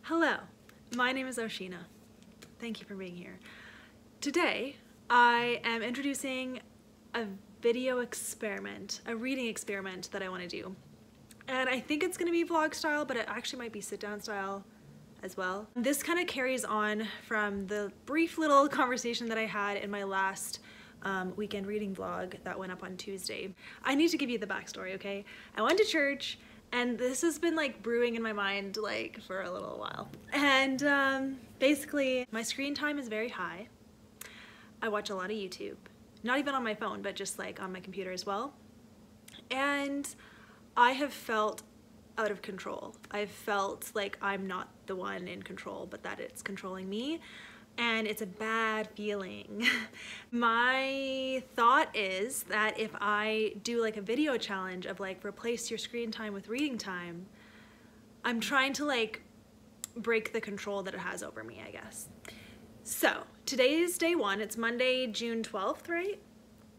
Hello, my name is O-Sheena. Thank you for being here. Today, I am introducing a video experiment, a reading experiment that I want to do. And I think it's going to be vlog style, but it actually might be sit down style as well. This kind of carries on from the brief little conversation that I had in my last weekend reading vlog that went up on Tuesday. I need to give you the backstory, okay? I went to church and this has been like brewing in my mind like for a little while. And basically my screen time is very high. I watch a lot of YouTube, not even on my phone, but just like on my computer as well. And I have felt out of control. I've felt like I'm not the one in control, but that it's controlling me. And it's a bad feeling. My thought is that if I do like a video challenge of like replace your screen time with reading time, I'm trying to like break the control that it has over me, I guess. So today is day one. It's Monday, June 12th, right?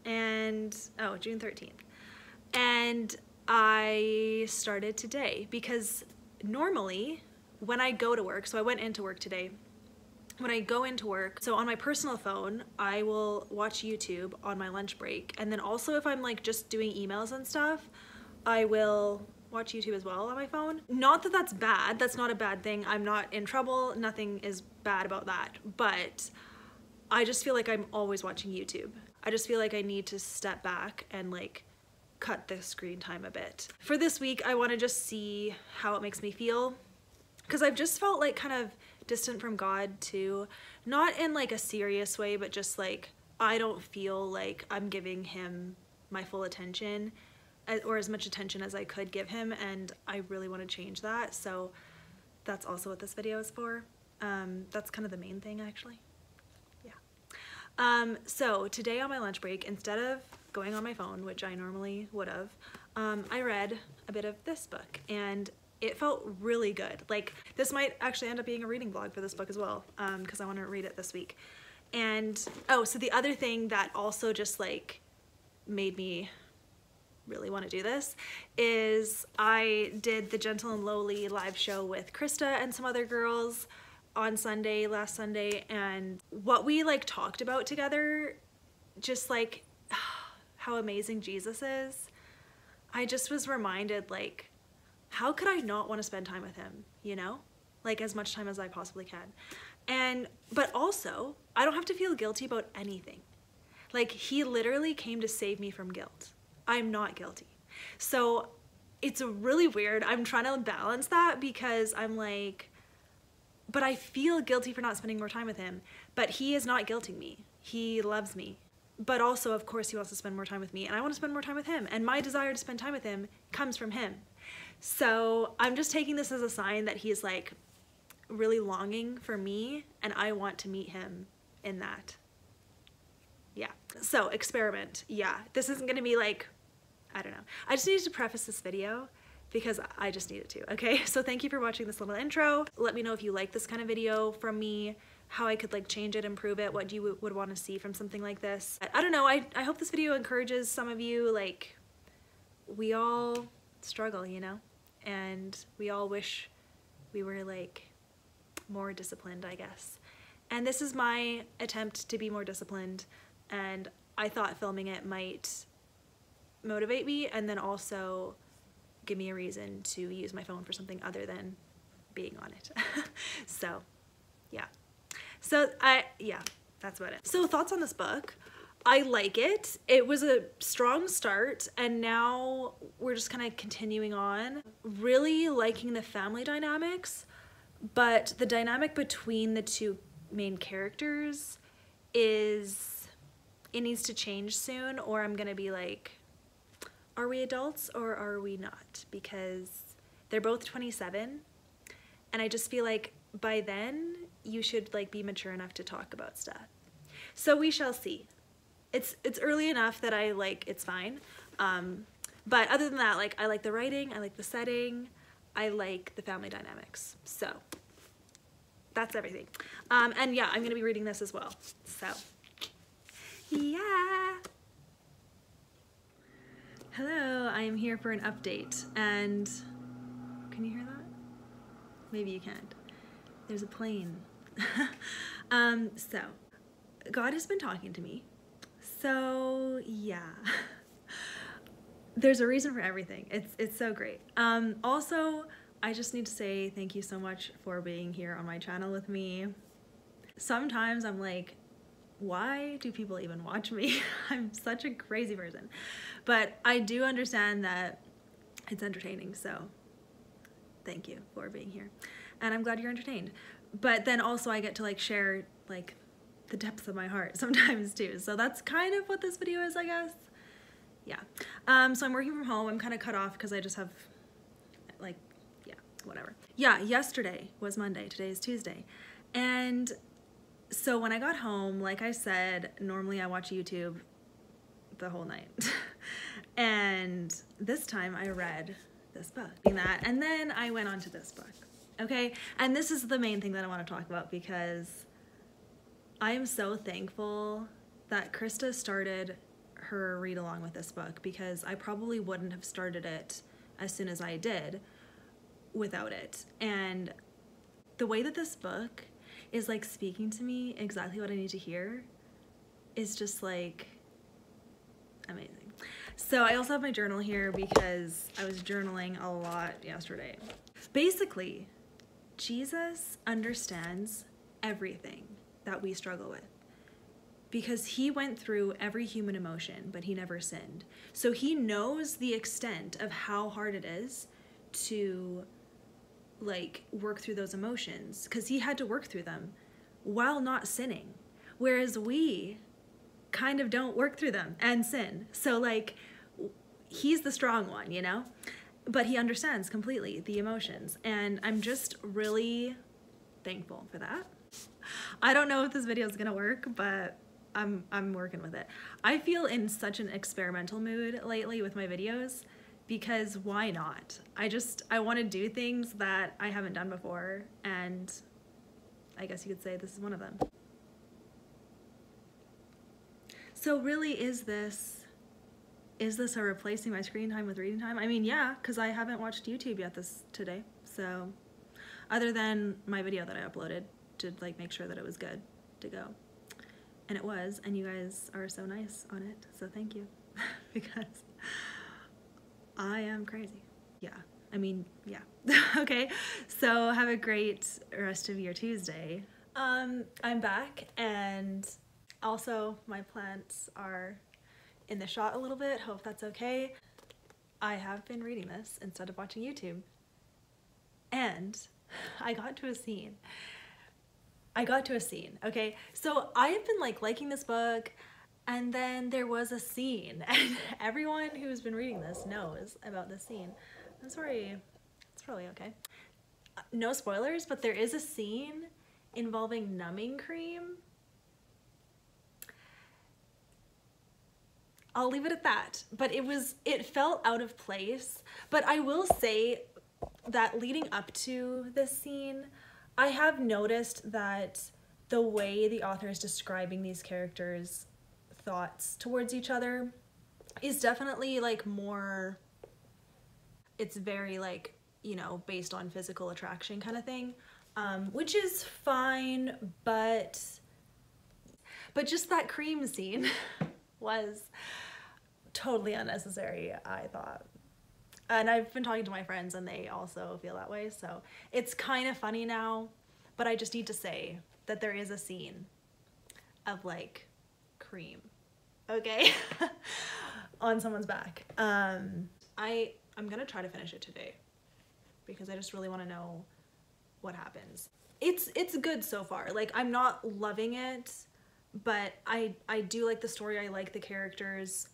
And, oh, June 13th. And I started today because normally when I go to work, so I went into work today, when I go into work, so on my personal phone, I will watch YouTube on my lunch break. And then also if I'm like just doing emails and stuff, I will watch YouTube as well on my phone. Not that that's bad, that's not a bad thing. I'm not in trouble, nothing is bad about that. But I just feel like I'm always watching YouTube. I just feel like I need to step back and like cut the screen time a bit. For this week, I wanna just see how it makes me feel. Because I've just felt like kind of distant from God too. Not in like a serious way, but just like I don't feel like I'm giving him my full attention or as much attention as I could give him, and I really want to change that. So that's also what this video is for. That's kind of the main thing actually. Yeah. So today on my lunch break, instead of going on my phone, which I normally would have, I read a bit of this book and it felt really good. Like this might actually end up being a reading vlog for this book as well, because I want to read it this week. And oh, so the other thing that also just like made me really want to do this is I did the Gentle and Lowly live show with Krista and some other girls on Sunday, last Sunday, and what we like talked about together, just like how amazing Jesus is. I just was reminded like, how could I not want to spend time with him, you know? Like as much time as I possibly can. But also, I don't have to feel guilty about anything. Like he literally came to save me from guilt. I'm not guilty. So it's really weird. I'm trying to balance that because I'm like, but I feel guilty for not spending more time with him. But he is not guilting me. He loves me. But also, of course, he wants to spend more time with me and I want to spend more time with him. And my desire to spend time with him comes from him. So I'm just taking this as a sign that he's like really longing for me and I want to meet him in that. Yeah. So experiment. Yeah. This isn't going to be like, I don't know. I just needed to preface this video because I just needed to. Okay. So thank you for watching this little intro. Let me know if you like this kind of video from me, how I could like change it, improve it, what you would want to see from something like this. I don't know. I hope this video encourages some of you. Like we all struggle, you know? And we all wish we were like more disciplined, I guess. And this is my attempt to be more disciplined, and I thought filming it might motivate me and then also give me a reason to use my phone for something other than being on it. So yeah. So yeah, that's about it. So thoughts on this book. I like it. It was a strong start and now we're just kind of continuing on. Really liking the family dynamics, but the dynamic between the two main characters is, it needs to change soon or I'm gonna be like, are we adults or are we not? Because they're both 27 and I just feel like by then you should like be mature enough to talk about stuff. So we shall see. It's early enough that I like, it's fine. But other than that, like I like the writing, I like the setting, I like the family dynamics. So that's everything. And yeah, I'm gonna be reading this as well. So yeah. Hello, I am here for an update and can you hear that? Maybe you can't. There's a plane. So, God has been talking to me. So, yeah. There's a reason for everything. It's so great. Also, I just need to say thank you so much for being here on my channel with me. Sometimes I'm like, why do people even watch me? I'm such a crazy person. But I do understand that it's entertaining, so thank you for being here. And I'm glad you're entertained. But then also I get to like share like the depths of my heart sometimes too. So that's kind of what this video is, I guess. Yeah. So I'm working from home. I'm kind of cut off because I just have like, yeah, whatever. Yeah, yesterday was Monday. Today is Tuesday. And so when I got home, like I said, normally I watch YouTube the whole night. And this time I read this book. And then I went on to this book. Okay? And this is the main thing that I want to talk about because I am so thankful that Krista started her read along with this book because I probably wouldn't have started it as soon as I did without it. And the way that this book is like speaking to me exactly what I need to hear is just like amazing. So I also have my journal here because I was journaling a lot yesterday. Basically, Jesus understands everything that we struggle with because he went through every human emotion, but he never sinned. So he knows the extent of how hard it is to like work through those emotions because he had to work through them while not sinning. Whereas we kind of don't work through them and sin. So like he's the strong one, you know? But he understands completely the emotions. And I'm just really thankful for that. I don't know if this video is gonna work, but I'm working with it. I feel in such an experimental mood lately with my videos because why not? I want to do things that I haven't done before, and I guess you could say this is one of them. So really, is this a replacing my screen time with reading time? I mean, yeah, because I haven't watched YouTube yet today. So other than my video that I uploaded to like make sure that it was good to go. And it was, and you guys are so nice on it. So thank you because I am crazy. Yeah, I mean, yeah. Okay, so have a great rest of your Tuesday. I'm back, and also my plants are in the shot a little bit. Hope that's okay. I have been reading this instead of watching YouTube. And I got to a scene. Okay? So I have been like liking this book, and then there was a scene, and everyone who's been reading this knows about this scene. I'm sorry, it's probably okay. No spoilers, but there is a scene involving numbing cream. I'll leave it at that, but it felt out of place. But I will say that leading up to this scene, I have noticed that the way the author is describing these characters' thoughts towards each other is definitely like more, it's very like, you know, based on physical attraction kind of thing, which is fine, but just that cream scene was totally unnecessary, I thought. And I've been talking to my friends and they also feel that way, so it's kind of funny now, but I just need to say that there is a scene of like cream, okay, on someone's back. I'm gonna try to finish it today because I just really want to know what happens. It's good so far. Like, I'm not loving it, but I do like the story. I like the characters.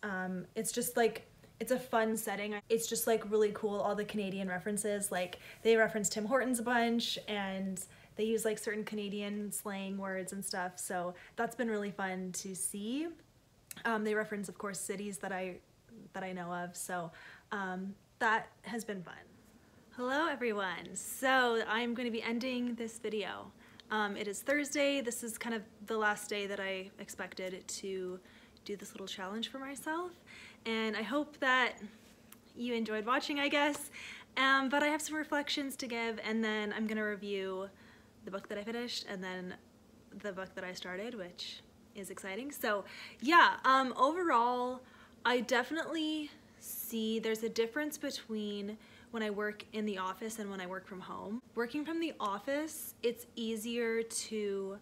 It's just like, it's a fun setting. It's just like really cool, all the Canadian references. Like, they reference Tim Hortons a bunch, and they use like certain Canadian slang words and stuff, so that's been really fun to see. They reference, of course, cities that I know of, so that has been fun. Hello everyone. So I'm going to be ending this video. It is Thursday. This is kind of the last day that I expected to do this little challenge for myself, and I hope that you enjoyed watching, I guess. But I have some reflections to give, and then I'm going to review the book that I finished and then the book that I started, which is exciting. So yeah, overall, I definitely see there's a difference between when I work in the office and when I work from home. Working from the office, it's easier to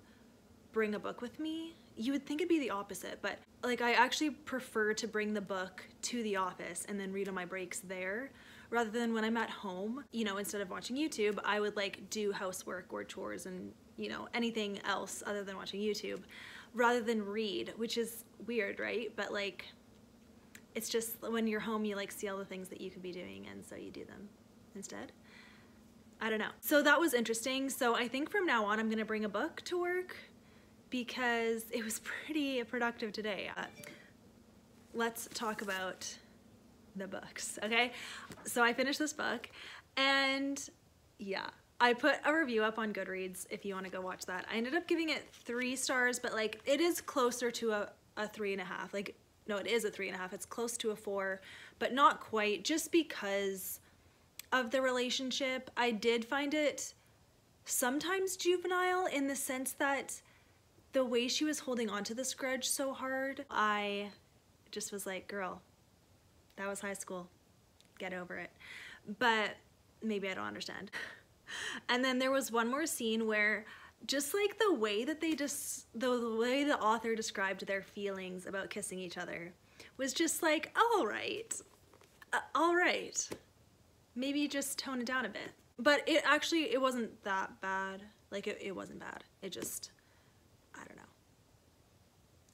bring a book with me. You would think it'd be the opposite, but like I actually prefer to bring the book to the office and then read on my breaks there, rather than when I'm at home, you know, instead of watching YouTube, I would like do housework or chores and, you know, anything else other than watching YouTube, rather than read, which is weird, right? But like, it's just when you're home, you like see all the things that you could be doing, and so you do them instead. I don't know. So that was interesting. So I think from now on, I'm gonna bring a book to work because it was pretty productive today. Let's talk about the books, okay? So I finished this book, and yeah, I put a review up on Goodreads if you want to go watch that. I ended up giving it 3 stars, but like it is closer to a 3.5. Like, no, it is a 3.5. It's close to a 4, but not quite, just because of the relationship. I did find it sometimes juvenile in the sense that the way she was holding on to this grudge so hard, I just was like, girl, that was high school. Get over it. But maybe I don't understand. And then there was one more scene where just like the way that the way the author described their feelings about kissing each other was just like, all right, maybe just tone it down a bit. But it wasn't that bad. Like it wasn't bad. It just, I don't know,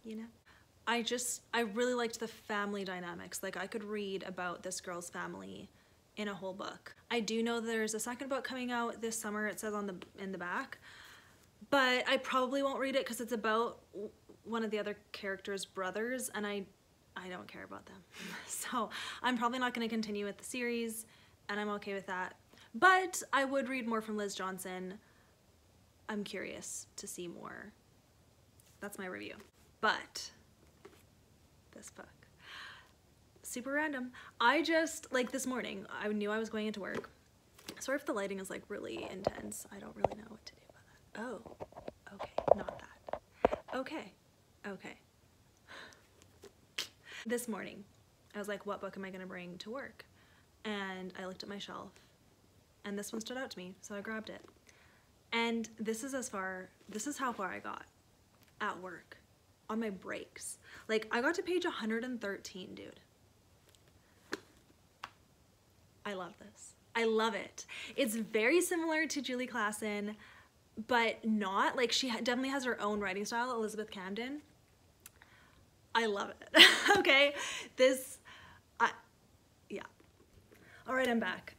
you know? I really liked the family dynamics. Like I could read about this girl's family in a whole book. I do know there's a second book coming out this summer, it says in the back, but I probably won't read it because it's about one of the other characters' brothers, and I don't care about them. So I'm probably not going to continue with the series, and I'm okay with that. But I would read more from Liz Johnson. I'm curious to see more. That's my review. But this book, super random. I just, like this morning, I knew I was going into work. Sorry if the lighting is like really intense. I don't really know what to do about that. Oh, okay, not that. Okay. This morning, I was like, what book am I gonna bring to work? And I looked at my shelf, and this one stood out to me, so I grabbed it. And this is how far I got at work on my breaks. Like, I got to page 113, dude. I love this. I love it. It's very similar to Julie Klassen, but not. Like, she definitely has her own writing style, Elizabeth Camden. I love it. Okay, yeah. All right, I'm back.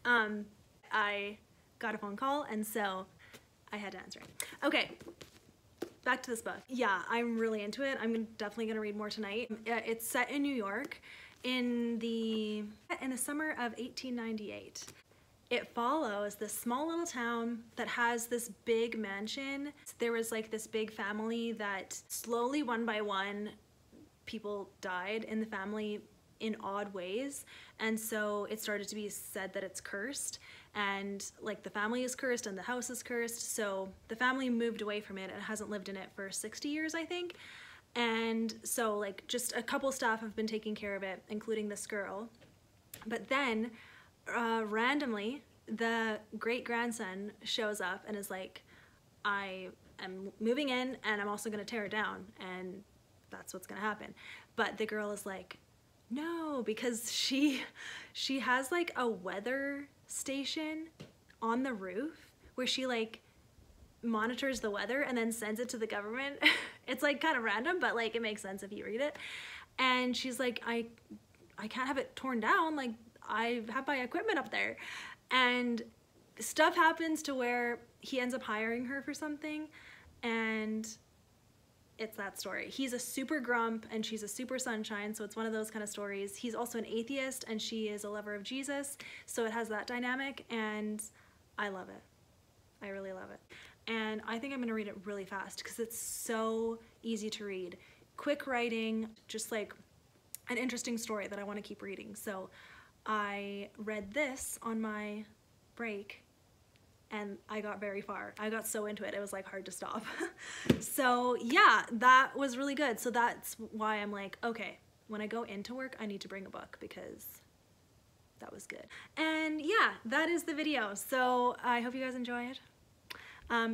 I got a phone call, and so I had to answer it. Okay, back to this book. Yeah, I'm really into it. I'm definitely gonna read more tonight. It's set in New York in the summer of 1898. It follows this small little town that has this big mansion. There was like this big family that slowly, one by one, people died in the family in odd ways, and so it started to be said that it's cursed, and like the family is cursed and the house is cursed, so the family moved away from it and hasn't lived in it for 60 years, I think. And so like just a couple staff have been taking care of it, including this girl. But then randomly the great-grandson shows up and is like, I am moving in and I'm also gonna tear it down, and that's what's gonna happen. But the girl is like, no, because she has like a weather station on the roof where she like monitors the weather and then sends it to the government. It's like kind of random, but like it makes sense if you read it. And she's like, I can't have it torn down, like I have my equipment up there. And stuff happens to where he ends up hiring her for something, and it's that story. He's a super grump and she's a super sunshine, so it's one of those kind of stories. He's also an atheist and she is a lover of Jesus, so it has that dynamic, and I love it. I really love it. And I think I'm gonna read it really fast because it's so easy to read. Quick writing, just like an interesting story that I want to keep reading. So I read this on my break and I got very far. I got so into it, it was like hard to stop. So yeah, that was really good. So that's why I'm like, okay, when I go into work, I need to bring a book because that was good. And yeah, that is the video. So I hope you guys enjoyed.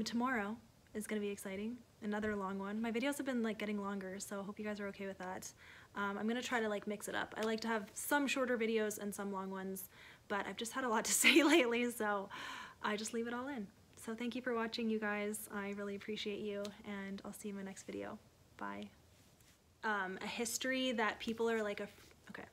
Tomorrow is gonna be exciting. Another long one. My videos have been like getting longer, so I hope you guys are okay with that. I'm gonna try to like mix it up. I like to have some shorter videos and some long ones, but I've just had a lot to say lately, so I just leave it all in. So thank you for watching, you guys. I really appreciate you, and I'll see you in my next video. Bye. A history that people are like, okay.